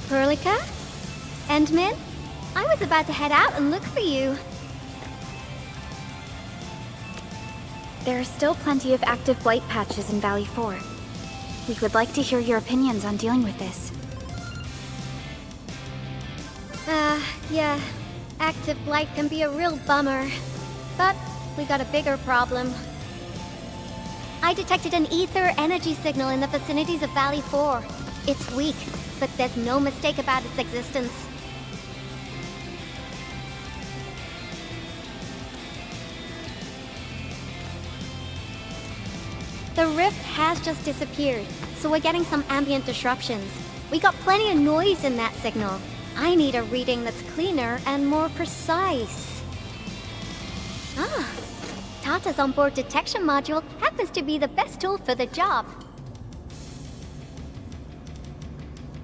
Perlica? Endman? I was about to head out and look for you. There are still plenty of active blight patches in Valley 4. We would like to hear your opinions on dealing with this. Yeah. Active blight can be a real bummer. But we got a bigger problem. I detected an ether energy signal in the vicinities of Valley 4. It's weak, but there's no mistake about its existence. The rift has just disappeared, so we're getting some ambient disruptions. We got plenty of noise in that signal. I need a reading that's cleaner and more precise. Tata's onboard detection module happens to be the best tool for the job.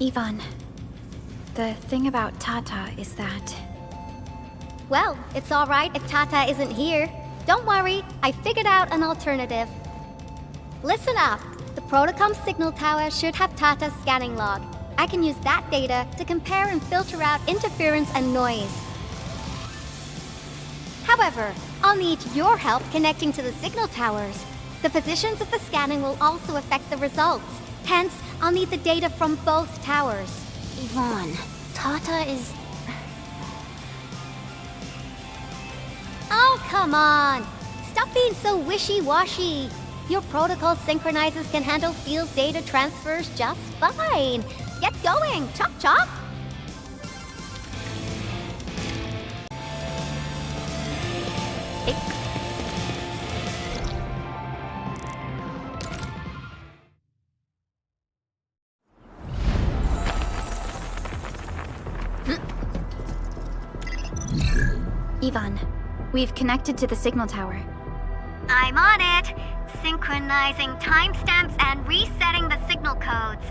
Ivan, the thing about Tata is that... Well, it's alright if Tata isn't here. Don't worry, I figured out an alternative. Listen up. The Protocom signal tower should have Tata's scanning log. I can use that data to compare and filter out interference and noise. However, I'll need your help connecting to the signal towers. The positions of the scanning will also affect the results. Hence, I'll need the data from both towers. Yvonne, Tata is... Oh, come on! Stop being so wishy-washy. Your protocol synchronizers can handle field data transfers just fine. Get going, chop chop! Ivan, we've connected to the signal tower. I'm on it. Synchronizing timestamps and resetting the signal codes.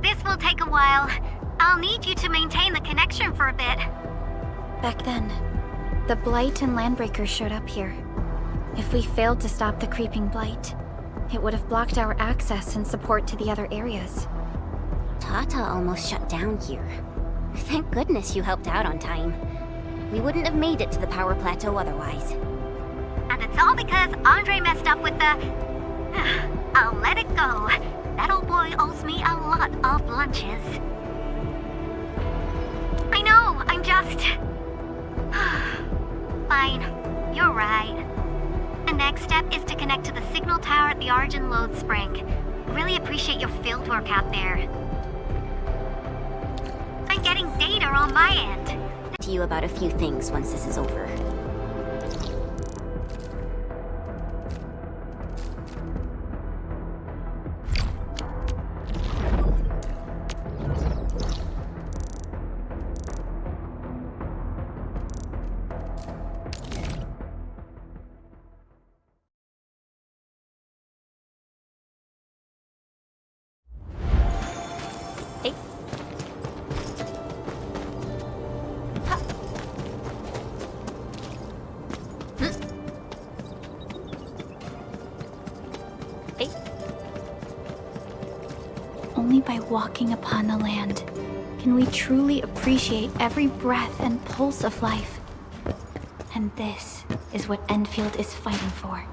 This will take a while. I'll need you to maintain the connection for a bit. Back then, the Blight and Landbreakers showed up here. If we failed to stop the creeping Blight, it would have blocked our access and support to the other areas. Tata almost shut down here. Thank goodness you helped out on time. We wouldn't have made it to the power plateau otherwise. And it's all because Andre messed up with the... I'll let it go. That old boy owes me a lot of lunches. I know, I'm just... Fine, you're right. The next step is to connect to the signal tower at the Origin load spring. Really appreciate your fieldwork out there. I'm getting data on my end. To you about a few things once this is over. Only by walking upon the land can we truly appreciate every breath and pulse of life. And this is what Endfield is fighting for.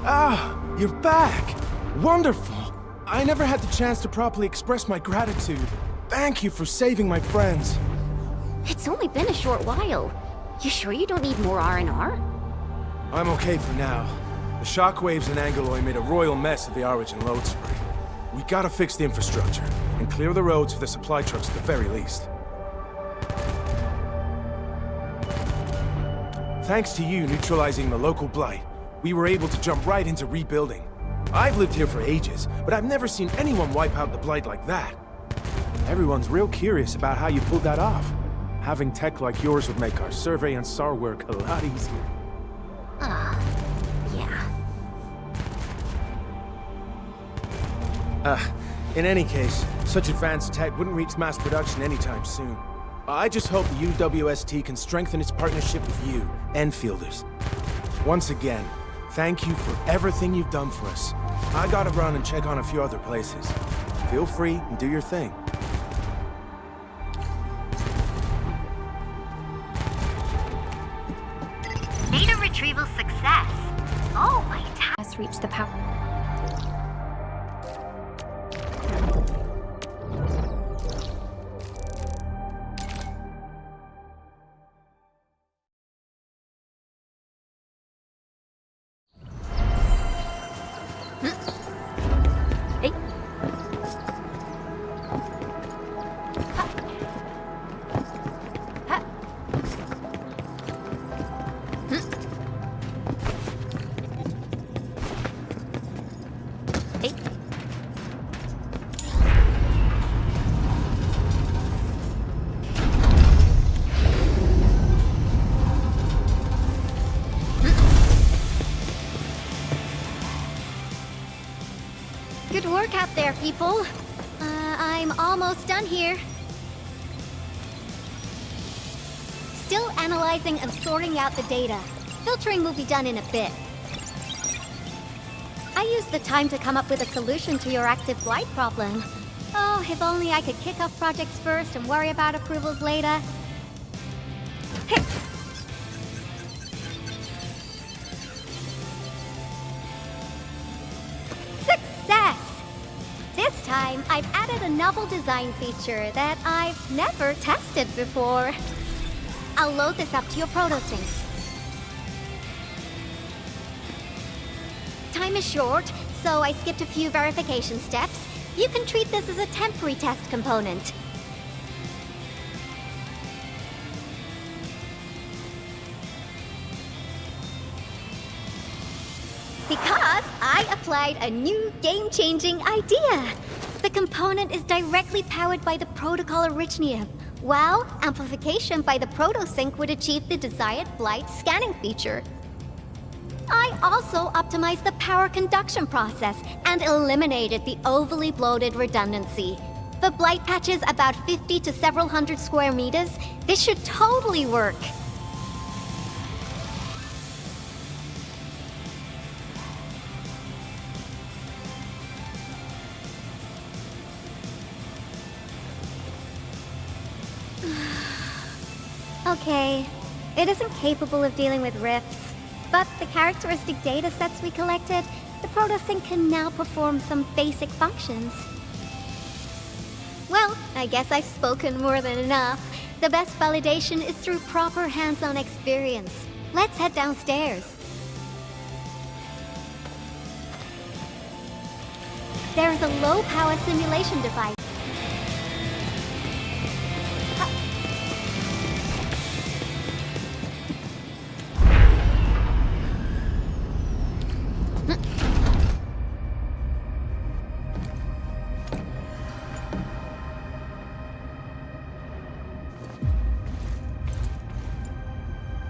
Ah, you're back! Wonderful! I never had the chance to properly express my gratitude. Thank you for saving my friends. It's only been a short while. You sure you don't need more R&R? I'm okay for now. The shockwaves in Angoloi made a royal mess of the Origin load spring. We gotta fix the infrastructure, and clear the roads for the supply trucks at the very least. Thanks to you neutralizing the local blight, we were able to jump right into rebuilding. I've lived here for ages, but I've never seen anyone wipe out the blight like that. Everyone's real curious about how you pulled that off. Having tech like yours would make our survey and SAR work a lot easier. Yeah. In any case, such advanced tech wouldn't reach mass production anytime soon. I just hope the UWST can strengthen its partnership with you, Enfielders. Once again, thank you for everything you've done for us. I gotta run and check on a few other places. Feel free and do your thing. Data retrieval success. Oh, my Has reached the power. Hey. Hey. Good work out there, people. I'm almost done here. Still analyzing and sorting out the data. Filtering will be done in a bit. I used the time to come up with a solution to your active blight problem. Oh, if only I could kick off projects first and worry about approvals later. Hey. Success! This time, I've added a novel design feature that I've never tested before. I'll load this up to your protosyncs. Time is short, so I skipped a few verification steps. You can treat this as a temporary test component. Because I applied a new game-changing idea. The component is directly powered by the protocol Originio, while amplification by the protosync would achieve the desired blight scanning feature. I also optimized the power conduction process and eliminated the overly bloated redundancy. For blight patches about 50 to several hundred square meters, this should totally work. Okay, it isn't capable of dealing with rifts, but the characteristic data sets we collected, the protosync can now perform some basic functions. Well, I guess I've spoken more than enough. The best validation is through proper hands-on experience. Let's head downstairs. There's a low-power simulation device.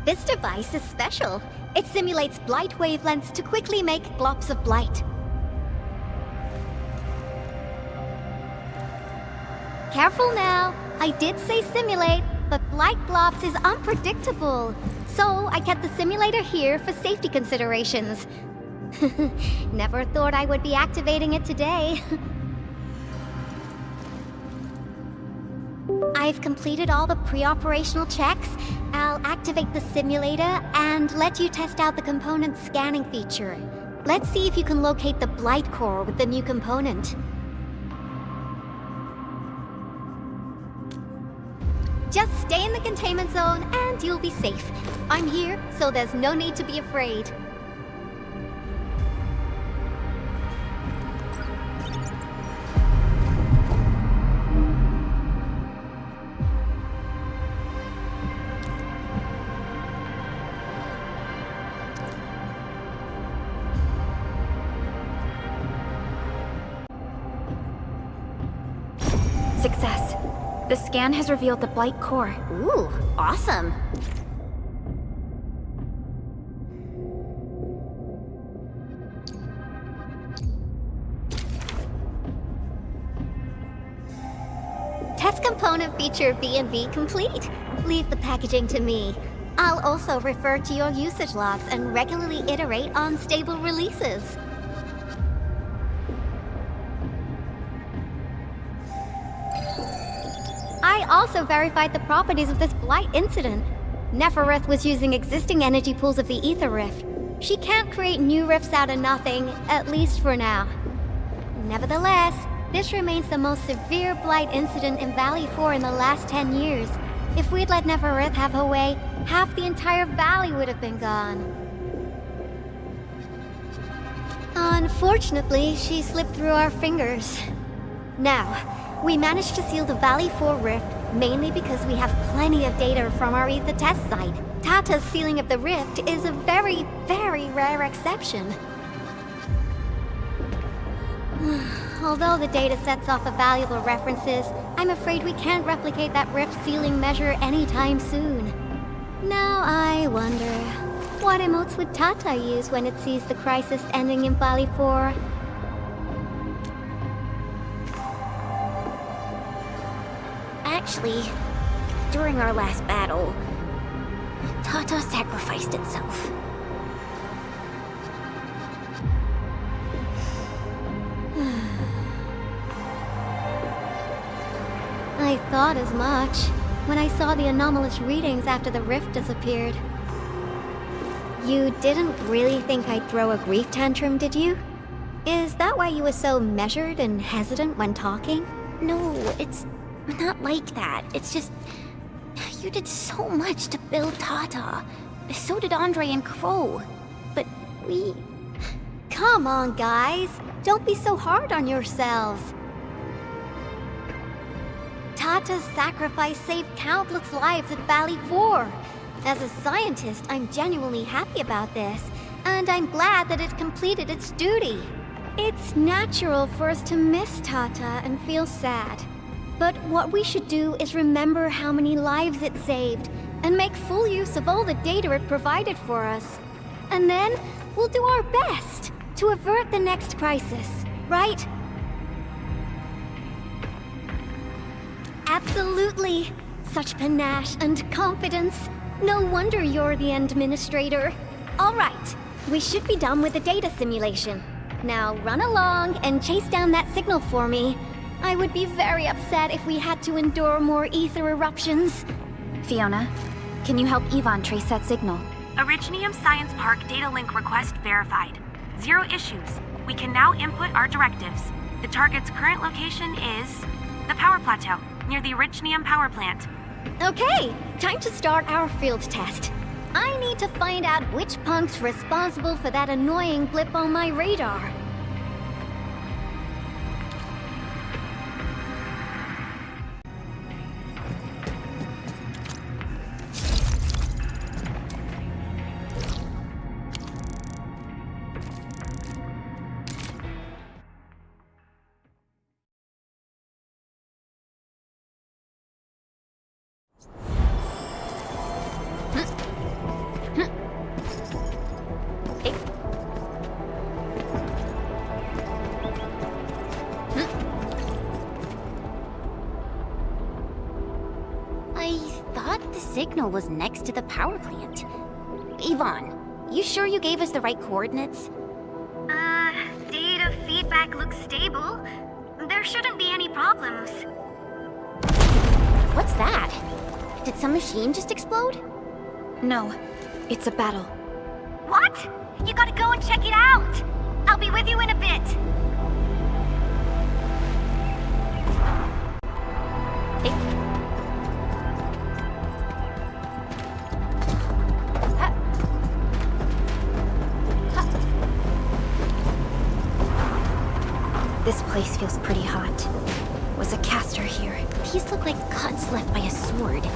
This device is special. It simulates blight wavelengths to quickly make globs of blight. Careful now. I did say simulate, but blight globs is unpredictable. So I kept the simulator here for safety considerations. Never thought I would be activating it today. I've completed all the pre-operational checks. I'll activate the simulator and let you test out the component scanning feature. Let's see if you can locate the blight core with the new component. Just stay in the containment zone and you'll be safe. I'm here, so there's no need to be afraid. Success. The scan has revealed the blight core. Ooh, awesome. Test component want to feature B&B complete? Leave the packaging to me. I'll also refer to your usage logs and regularly iterate on stable releases. I also verified the properties of this blight incident. Neferith was using existing energy pools of the Ether Rift. She can't create new rifts out of nothing, at least for now. Nevertheless, this remains the most severe blight incident in Valley 4 in the last 10 years. If we'd let Neferith have her way, half the entire valley would have been gone. Unfortunately, she slipped through our fingers. Now, we managed to seal the Valley 4 rift mainly because we have plenty of data from our Ether test site. Tata's sealing of the rift is a very, very rare exception. Although the data sets off of valuable references, I'm afraid we can't replicate that rift sealing measure anytime soon. Now I wonder, what emotes would Tata use when it sees the crisis ending in Valley 4? Actually, during our last battle, Tata sacrificed itself. I thought as much when I saw the anomalous readings after the rift disappeared. You didn't really think I'd throw a grief tantrum, did you? Is that why you were so measured and hesitant when talking? No, it's not like that. It's just... you did so much to build Tata. So did Andre and Crow. But we... Come on, guys. Don't be so hard on yourselves. Tata's sacrifice saved countless lives at Valley 4. As a scientist, I'm genuinely happy about this, and I'm glad that it completed its duty. It's natural for us to miss Tata and feel sad. But what we should do is remember how many lives it saved, and make full use of all the data it provided for us. And then, we'll do our best to avert the next crisis, right? Absolutely! Such panache and confidence. No wonder you're the administrator. All right, we should be done with the data simulation. Now run along and chase down that signal for me. I would be very upset if we had to endure more ether eruptions. Fiona, can you help Yvonne trace that signal? Originium Science Park data link request verified. 0 issues. We can now input our directives. The target's current location is the power plateau, near the Originium power plant. Okay, time to start our field test. I need to find out which punk's responsible for that annoying blip on my radar. Signal was next to the power plant. Yvonne, you sure you gave us the right coordinates? Data feedback looks stable. There shouldn't be any problems. What's that? Did some machine just explode? No, it's a battle. What? You gotta go and check it out! I'll be with you in a bit. This place feels pretty hot. Was a caster here? These look like cuts left by a sword.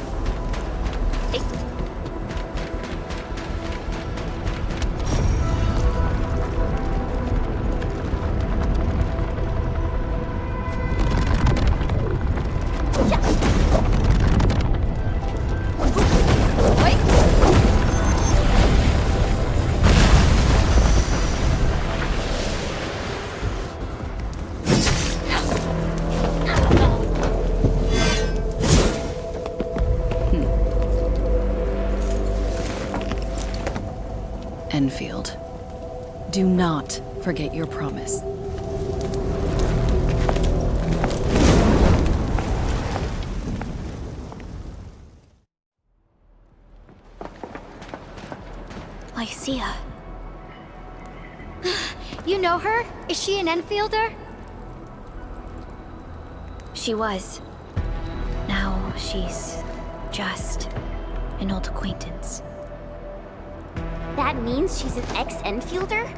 Enfield. Do not forget your promise. Lycia. You know her? Is she an Enfielder? She was. Now she's just an old acquaintance. That means she's an ex-Enfielder?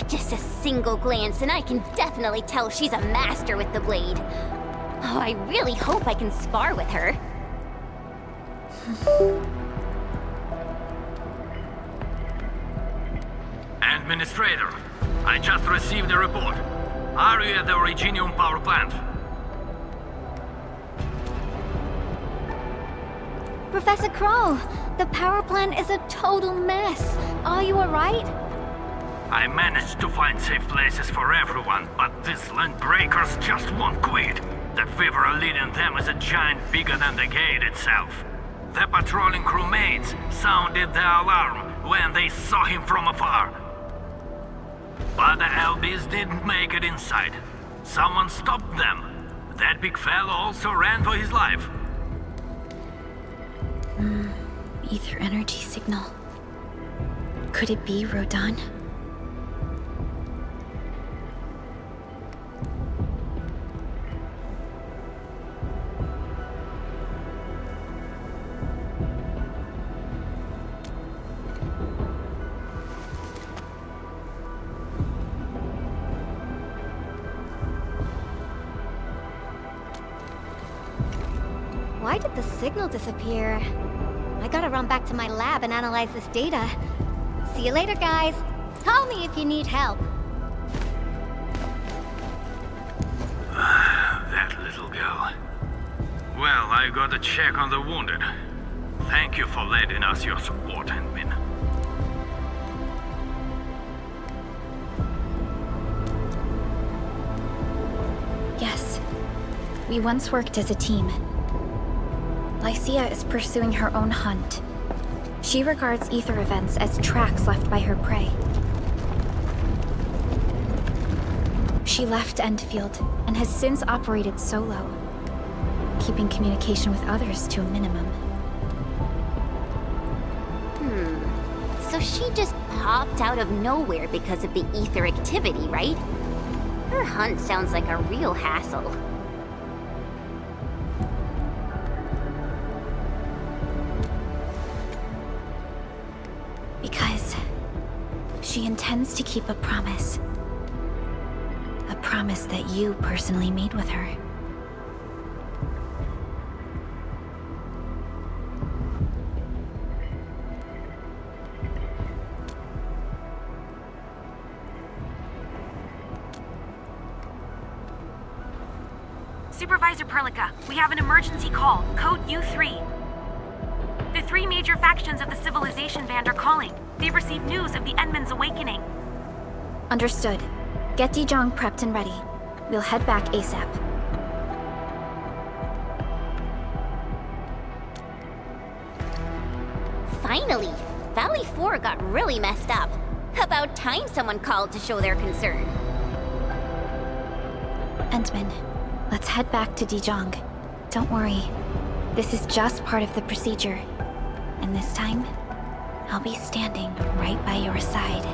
Just a single glance and I can definitely tell she's a master with the blade. Oh, I really hope I can spar with her. Administrator, I just received a report. Are you at the Originio power plant? Professor Crow, the power plant is a total mess. Are you alright? I managed to find safe places for everyone, but these land breakers just won't quit. The fever leading them is a giant bigger than the gate itself. The patrolling crewmates sounded the alarm when they saw him from afar. But the LBs didn't make it inside. Someone stopped them. That big fellow also ran for his life. Ether energy signal. Could it be Rodan? Why did the signal disappear? I gotta run back to my lab and analyze this data. See you later, guys. Call me if you need help. That little girl. Well, I gotta check on the wounded. Thank you for lending us your support, Handmin. Yes. We once worked as a team. Lycia is pursuing her own hunt. She regards ether events as tracks left by her prey. She left Endfield and has since operated solo, keeping communication with others to a minimum. So she just popped out of nowhere because of the ether activity, right? Her hunt sounds like a real hassle. Because she intends to keep a promise. A promise that you personally made with her. Supervisor Perlica, we have an emergency call, code U3. The three major factions of the Civilization Band are calling. They've received news of the Endman's awakening. Understood. Get Dijong prepped and ready. We'll head back ASAP. Finally! Valley 4 got really messed up. About time someone called to show their concern. Endman, let's head back to Dijong. Don't worry. This is just part of the procedure. And this time, I'll be standing right by your side.